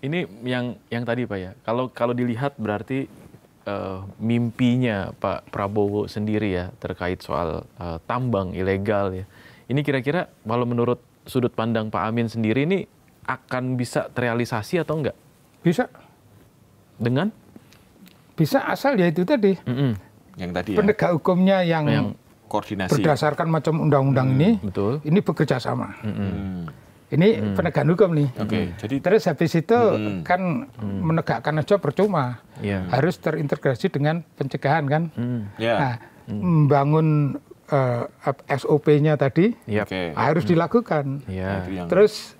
Ini yang tadi Pak ya. Kalau dilihat berarti mimpinya Pak Prabowo sendiri ya terkait soal tambang ilegal ya. Ini kira-kira kalau menurut sudut pandang Pak Amin sendiri ini akan bisa terrealisasi atau enggak? Bisa. Dengan? Bisa asal ya itu tadi. Yang tadi ya. Penegak hukumnya yang koordinasi. Berdasarkan macam undang-undang ini, betul. Ini bekerja sama. Ini penegakan hukum nih. Jadi terus habis itu kan menegakkan aja percuma, harus terintegrasi dengan pencegahan kan. Nah, membangun SOP-nya tadi harus dilakukan. Terus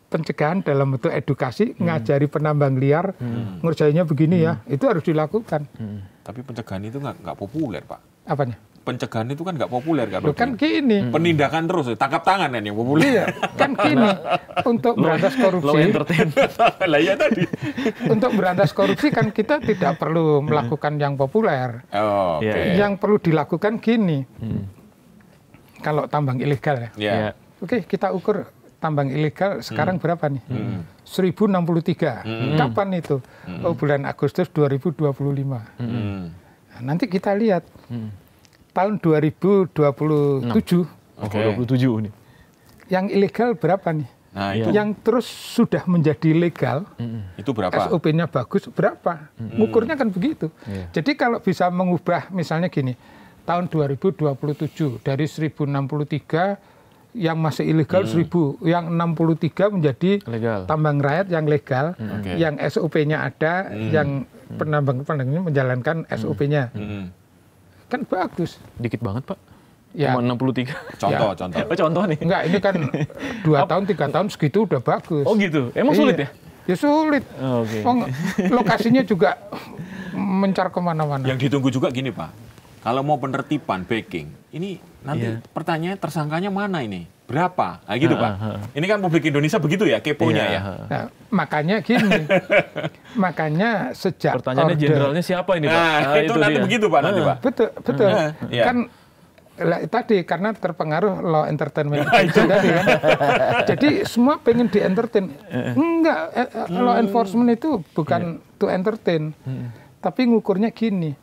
pencegahan dalam bentuk edukasi, ngajari penambang liar, ngerjainnya begini ya, itu harus dilakukan. Tapi pencegahan itu nggak populer Pak. Apanya? Pencegahan itu kan nggak populer kan? Kan gini. Penindakan terus, tangkap tangan kan yang populer. Iya, kan gini. Untuk berantas korupsi. Lah iya tadi. Untuk berantas korupsi kan kita tidak perlu melakukan yang populer. Yang perlu dilakukan gini. Kalau tambang ilegal ya. Oke, kita ukur tambang ilegal sekarang berapa nih? 1063. Kapan itu? Oh, bulan Agustus 2025. Nah, nanti kita lihat. Tahun 2027. 27 nih. Yang ilegal berapa nih? Nah, itu. Yang terus sudah menjadi legal. Itu berapa? SOP-nya bagus berapa? Ngukurnya kan begitu. Jadi kalau bisa mengubah misalnya gini, tahun 2027 dari 1063 yang masih ilegal 1000, yang 63 menjadi legal. Tambang rakyat yang legal, yang SOP-nya ada, yang penambang-penambang ini menjalankan SOP-nya. Kan bagus. Dikit banget Pak. Ya. Cuma 63. Contoh. Contoh nih. Enggak, ini kan 2 tahun, 3 tahun segitu udah bagus. Oh gitu? Emang sulit ya? Ya sulit. Lokasinya juga mencar kemana-mana. Yang ditunggu juga gini Pak, kalau mau penertiban backing, ini nanti pertanyaannya tersangkanya mana ini? Berapa? Nah gitu Pak. Ini kan publik Indonesia begitu ya, keponya ya. Nah, makanya gini, makanya sejak pertanyaannya jenderalnya siapa ini Pak? Nah, itu nanti dia. Begitu Pak nanti Pak. Betul. Kan tadi karena terpengaruh law entertainment tadi kan. Jadi semua pengen di entertain. Enggak, law enforcement itu bukan to entertain. Tapi ngukurnya gini.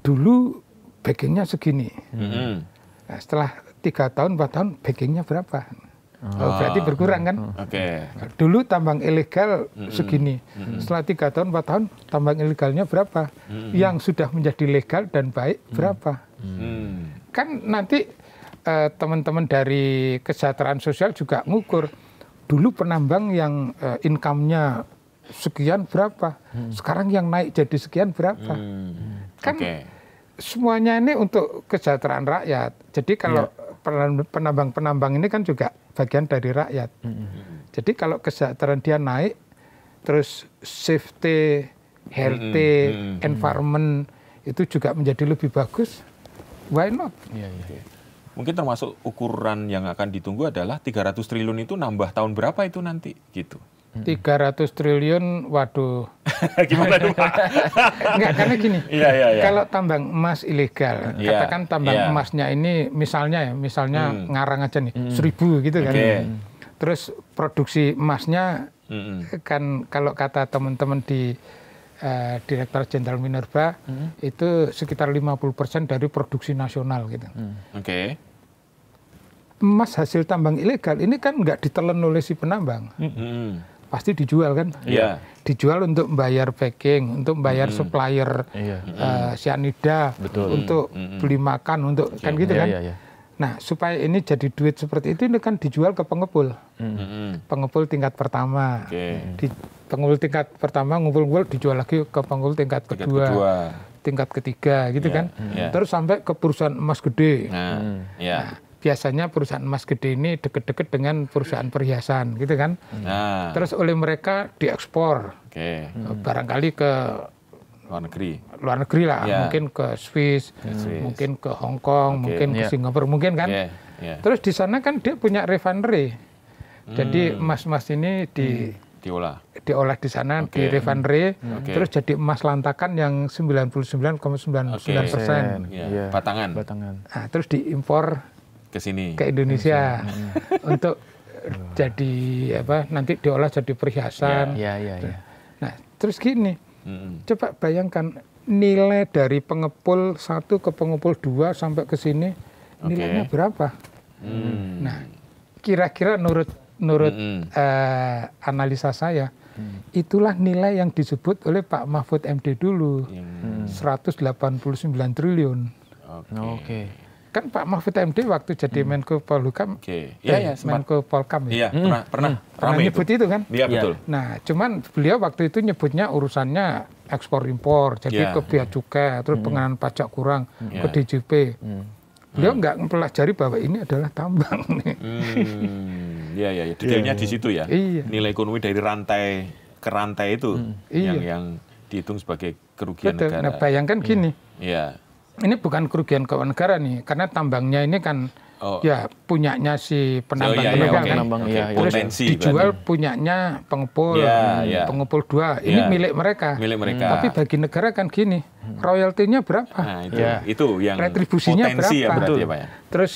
Dulu backingnya segini. Nah, setelah 3 tahun, 4 tahun, backingnya berapa? Berarti berkurang kan? Dulu tambang ilegal segini. Setelah 3 tahun, 4 tahun, tambang ilegalnya berapa? Yang sudah menjadi legal dan baik berapa? Kan nanti teman-teman dari kesejahteraan sosial juga ngukur. Dulu penambang yang income-nya sekian berapa? Sekarang yang naik jadi sekian berapa? Kan semuanya ini untuk kesejahteraan rakyat. Jadi kalau penambang-penambang ini kan juga bagian dari rakyat. Jadi kalau kesejahteraan dia naik, terus safety, healthy, environment itu juga menjadi lebih bagus, why not? Mungkin termasuk ukuran yang akan ditunggu adalah 300 triliun itu nambah tahun berapa itu nanti gitu. 300 triliun, waduh. Gimana tuh Pak? Enggak, karena gini, kalau tambang emas ilegal, katakan tambang emasnya ini misalnya ngarang aja nih, 1000 gitu kan. Terus produksi emasnya kan kalau kata teman-teman di Direktur Jenderal Minerba, itu sekitar 50% dari produksi nasional gitu. Emas hasil tambang ilegal ini kan nggak ditelan oleh si penambang. Pasti dijual kan? Dijual untuk membayar packing, untuk membayar supplier cyanida, untuk beli makan, untuk kan gitu kan? Nah, supaya ini jadi duit seperti itu, ini kan dijual ke pengepul. Pengepul tingkat pertama. Di pengepul tingkat pertama ngumpul-ngumpul dijual lagi ke pengepul tingkat kedua, tingkat ketiga gitu kan. Terus sampai ke perusahaan emas gede. Nah, biasanya perusahaan emas gede ini deket-deket dengan perusahaan perhiasan gitu kan. Terus oleh mereka diekspor. Barangkali ke luar negeri lah, mungkin ke Swiss, mungkin ke Hong Kong, mungkin ke Singapura, mungkin kan. Terus di sana kan dia punya refinery. Jadi emas-emas ini diolah di sana, di refinery, terus jadi emas lantakan yang 99,99%. Batangan. Nah, terus diimpor ke sini, ke Indonesia untuk jadi apa? Nanti diolah jadi perhiasan. Nah, terus gini, coba bayangkan nilai dari pengepul 1 ke pengepul 2 sampai ke sini nilainya berapa? Nah, kira-kira menurut analisa saya, itulah nilai yang disebut oleh Pak Mahfud MD dulu, 189 triliun. Kan Pak Mahfud MD waktu jadi Menko Polhukam, Menko Polkam ya, pernah nyebut itu kan? Iya, betul. Nah, cuman beliau waktu itu nyebutnya urusannya ekspor impor, jadi ke bea cukai, terus pengenaan pajak kurang, ke DJP. Beliau nggak mempelajari bahwa ini adalah tambang nih. Iya, detailnya di situ ya. Nilai ekonomi dari rantai ke rantai itu yang dihitung sebagai kerugian negara. Nah, bayangkan gini. Iya. Ini bukan kerugian keuangan negara nih, karena tambangnya ini kan ya punyanya si penambang ilegal kan. Terus dijual punyanya pengepul, pengepul 2. Ini milik mereka. Tapi bagi negara kan gini, royaltinya berapa? Nah, itu yang retribusinya potensi berapa? Ya, berarti ya, Pak, ya? Terus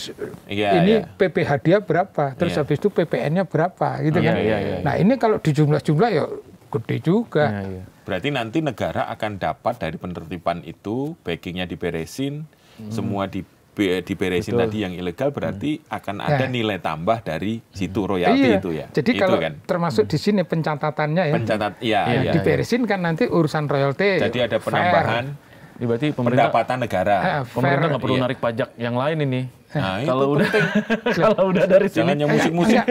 ini PPh dia berapa? Terus habis itu PPN-nya berapa? Gitu kan? Nah, ini kalau dijumlah-jumlah ya gede juga. Berarti nanti negara akan dapat dari penertiban itu, backingnya diberesin, semua diberesin tadi yang ilegal, berarti akan ada nilai tambah dari situ royalti itu ya. Jadi itu kalau kan termasuk di sini pencatatannya ya, diberesin kan nanti urusan royalti. Jadi ada penambahan. Ini berarti pendapatan negara. Pemerintah nggak perlu narik pajak yang lain ini. Nah, kalau udah dari sini. Jangan musik-musik.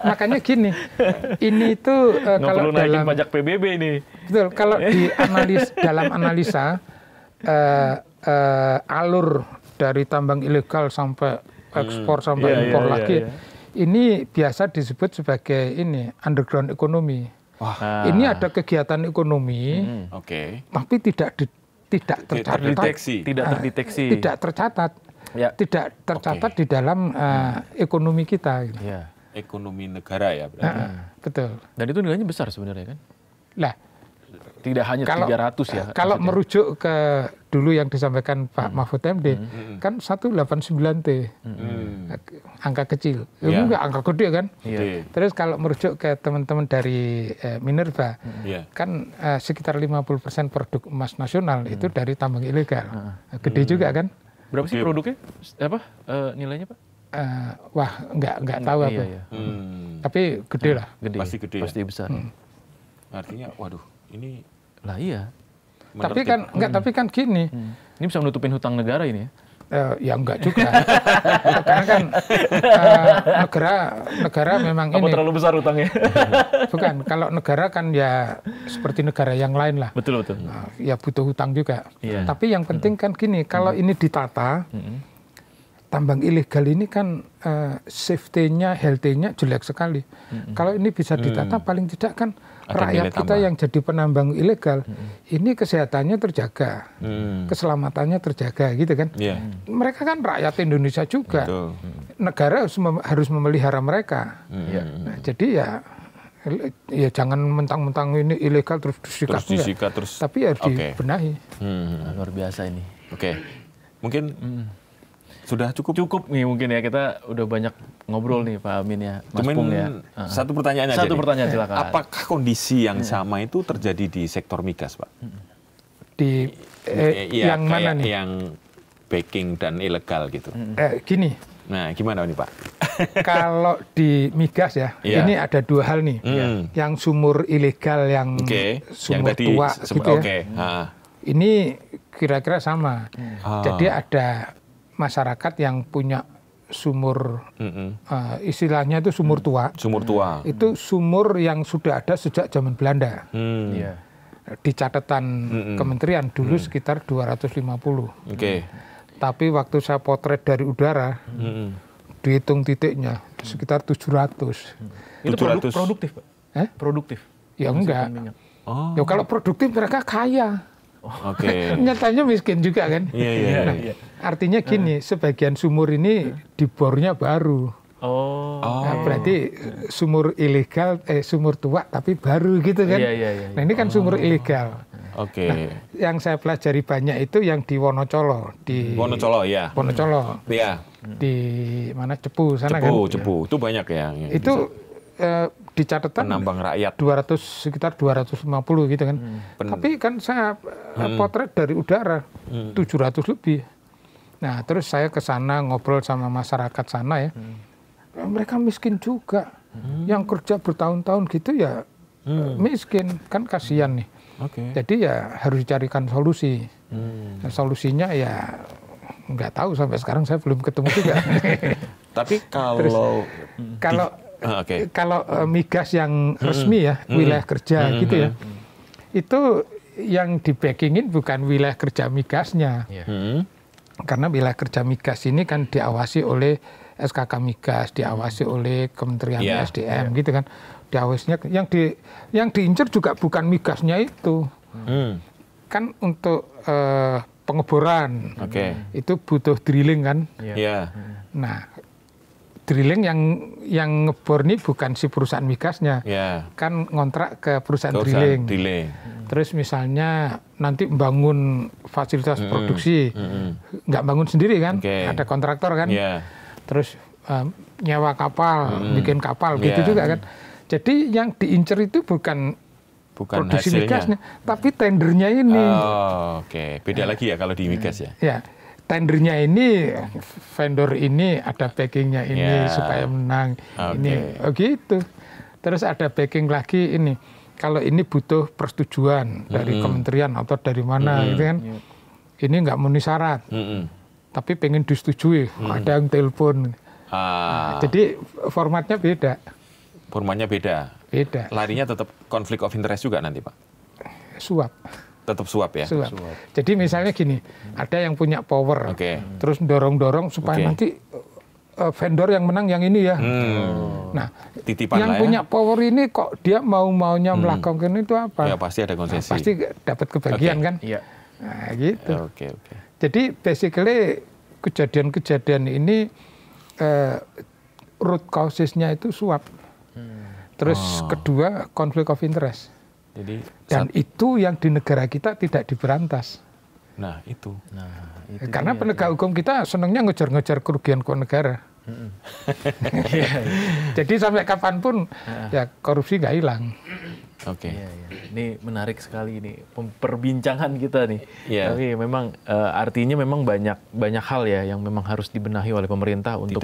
Makanya gini. Ini itu kalau perlu naikin pajak PBB ini. Betul. Kalau dalam analisa alur dari tambang ilegal sampai ekspor sampai impor lagi, ini biasa disebut sebagai underground economy. Ini ada kegiatan ekonomi, tapi tidak terdeteksi. Tidak tercatat. Tidak tercatat di dalam ekonomi kita. Gitu. Ekonomi negara ya berarti. Betul. Dan itu nilainya besar sebenarnya kan? Lah, tidak hanya 300 ya. Kalau merujuk ke dulu yang disampaikan Pak Mahfud MD, kan 189T. Angka kecil. Enggak angka gede kan? Terus kalau merujuk ke teman-teman dari Minerba, kan sekitar 50% produk emas nasional itu dari tambang ilegal. Gede juga kan? Berapa sih produknya? Nilainya, Pak? Wah, enggak tahu aku. Tapi gede lah. Pasti gede. Pasti besar. Artinya, waduh, ini lah iya. Tapi kan gini. Ini bisa menutupin hutang negara ini ya? Ya enggak juga. Karena kan negara memang ini. Apa terlalu besar hutangnya? Bukan. Kalau negara kan ya seperti negara yang lain lah. Betul. Ya butuh hutang juga. Tapi yang penting kan gini, kalau ini ditata, tambang ilegal ini kan safety-nya, healthy-nya jelek sekali. Kalau ini bisa ditata, paling tidak kan rakyat kita yang jadi penambang ilegal, ini kesehatannya terjaga, keselamatannya terjaga, gitu kan? Mereka kan rakyat Indonesia juga. Negara harus memelihara mereka. Nah, jadi ya jangan mentang-mentang ini ilegal terus disikat terus. Tapi harus dibenahi. Luar biasa ini. Mungkin sudah cukup nih mungkin ya, kita udah banyak ngobrol nih Pak Amin ya, Mas Pung ya. Satu pertanyaan aja. Satu pertanyaan silakan. Apakah kondisi yang sama itu terjadi di sektor migas, Pak? Di yang mana nih? Yang backing dan ilegal gitu. Gini. Nah, gimana nih Pak? Kalau di migas ya, ini ada dua hal nih. Yang sumur ilegal, yang sumur yang tua gitu ya. Ini kira-kira sama. Jadi ada masyarakat yang punya sumur, istilahnya itu sumur tua. Sumur tua. Itu sumur yang sudah ada sejak zaman Belanda. Di catatan kementerian dulu sekitar 250. Tapi waktu saya potret dari udara, dihitung titiknya sekitar 700. Itu produktif, Pak? Produktif? Ya enggak. Ya kalau produktif mereka kaya. Nyatanya miskin juga kan. Artinya gini, sebagian sumur ini dibornya baru. Nah, berarti sumur ilegal, sumur tua tapi baru gitu kan. Nah ini kan sumur ilegal. Oke. Nah, yang saya pelajari banyak itu yang di Wonocolo, Wonocolo ya. Wonocolo. Iya. Di mana Cepu sana kan? Cepu. Itu banyak ya. Itu di catatan penambang rakyat sekitar 250 gitu kan. Tapi kan saya potret dari udara 700 lebih. Nah, terus saya ke sana ngobrol sama masyarakat sana ya. Mereka miskin juga. Yang kerja bertahun-tahun gitu ya miskin, kan kasihan nih. Jadi ya harus dicarikan solusi. Nah, solusinya ya nggak tahu, sampai sekarang saya belum ketemu juga. Tapi kalau migas yang resmi ya, wilayah kerja gitu ya, itu yang di-backingin bukan wilayah kerja migasnya. Karena wilayah kerja migas ini kan diawasi oleh SKK Migas, diawasi oleh Kementerian SDM gitu kan. Diawasinya yang diincar juga bukan migasnya itu. Kan untuk pengeboran. Itu butuh drilling kan. Nah, drilling yang ngebor ini bukan si perusahaan migasnya, kan ngontrak ke perusahaan drilling. Terus misalnya nanti membangun fasilitas produksi, nggak bangun sendiri kan, ada kontraktor kan. Terus nyewa kapal, bikin kapal, gitu juga kan. Jadi yang diincer itu bukan produksi hasilnya, migasnya, tapi tendernya ini. Beda lagi ya kalau di migas ya. Ya. Tendernya ini, vendor ini ada backingnya ini supaya menang. Ini gitu. Terus ada backing lagi ini. Kalau ini butuh persetujuan dari kementerian atau dari mana gitu kan. Ini nggak memenuhi syarat. Tapi pengen disetujui. Ada yang telepon. Nah, jadi formatnya beda. Formatnya beda. Larinya tetap konflik of interest juga nanti, Pak? Suap. Tetap suap ya? Suap. Jadi misalnya gini, ada yang punya power, terus dorong-dorong supaya nanti vendor yang menang yang ini ya. Nah, titipan yang punya power ini kok dia mau-maunya melakukan itu apa? Ya pasti ada konsesi. Nah, pasti dapat kebagian kan? Nah, gitu. Jadi basically kejadian-kejadian ini root causesnya itu suap. Terus kedua konflik of interest. Dan itu yang di negara kita tidak diberantas. Nah, itu karena penegak hukum kita senangnya ngejar-ngejar kerugian keuangan negara. Jadi sampai kapanpun ya korupsi nggak hilang. Ini menarik sekali ini perbincangan kita nih. Tapi memang artinya memang banyak hal ya yang memang harus dibenahi oleh pemerintah untuk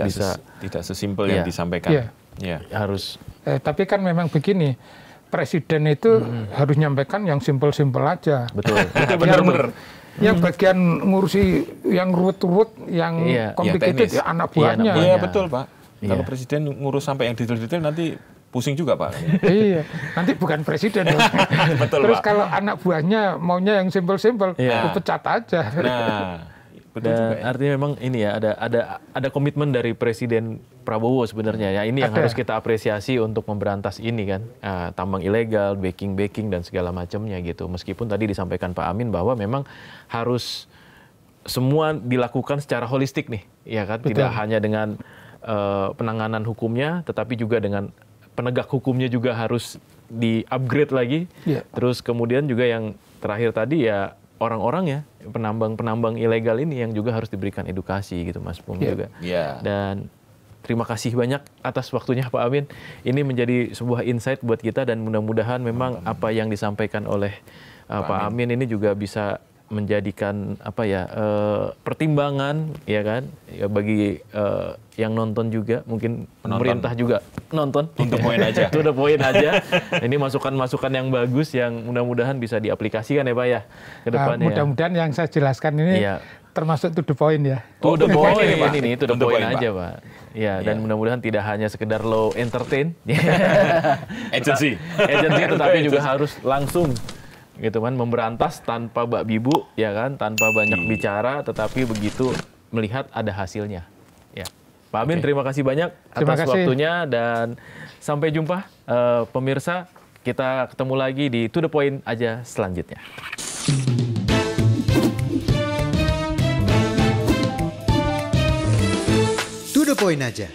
tidak sesimpel yang disampaikan. Harus. Tapi kan memang begini. Presiden itu harus nyampaikan yang simpel-simpel aja. Betul. Benar-benar. Yang bagian ngurusi yang ruwet-ruwet, yang complicated, ya anak buahnya. Iya, betul, Pak. Kalau presiden ngurus sampai yang detail-detail nanti pusing juga, Pak. Iya, nanti bukan presiden. Betul, terus Pak. kalau anak buahnya maunya yang simpel-simpel, pecat aja. Betul juga, artinya memang ini ya ada komitmen dari Presiden Prabowo sebenarnya ya, ini yang harus kita apresiasi untuk memberantas ini kan, tambang ilegal, backing dan segala macamnya gitu. Meskipun tadi disampaikan Pak Amin bahwa memang harus semua dilakukan secara holistik nih, ya kan, tidak hanya dengan penanganan hukumnya, tetapi juga dengan penegak hukumnya juga harus di-upgrade lagi. Terus kemudian juga yang terakhir tadi ya orang-orang ya, penambang ilegal ini yang juga harus diberikan edukasi gitu Mas Pung juga. Dan terima kasih banyak atas waktunya Pak Amin. Ini menjadi sebuah insight buat kita dan mudah-mudahan memang apa yang disampaikan oleh Pak Amin ini juga bisa menjadikan pertimbangan ya kan ya bagi yang nonton juga, mungkin pemerintah juga nonton. Untuk poin aja. Itu udah poin aja. Ini masukan-masukan yang bagus yang mudah-mudahan bisa diaplikasikan ya Pak ya ke depannya. Mudah-mudahan yang saya jelaskan ini termasuk to the point ya. To the point ini to the point aja Pak. Ya, dan mudah-mudahan tidak hanya sekedar low entertain. Agency tetapi juga harus langsung gitu kan, memberantas tanpa bak bibu ya kan, tanpa banyak bicara, tetapi begitu melihat ada hasilnya ya. Pak Amin, terima kasih banyak atas waktunya dan sampai jumpa pemirsa, kita ketemu lagi di To The Point aja selanjutnya. To The Point aja.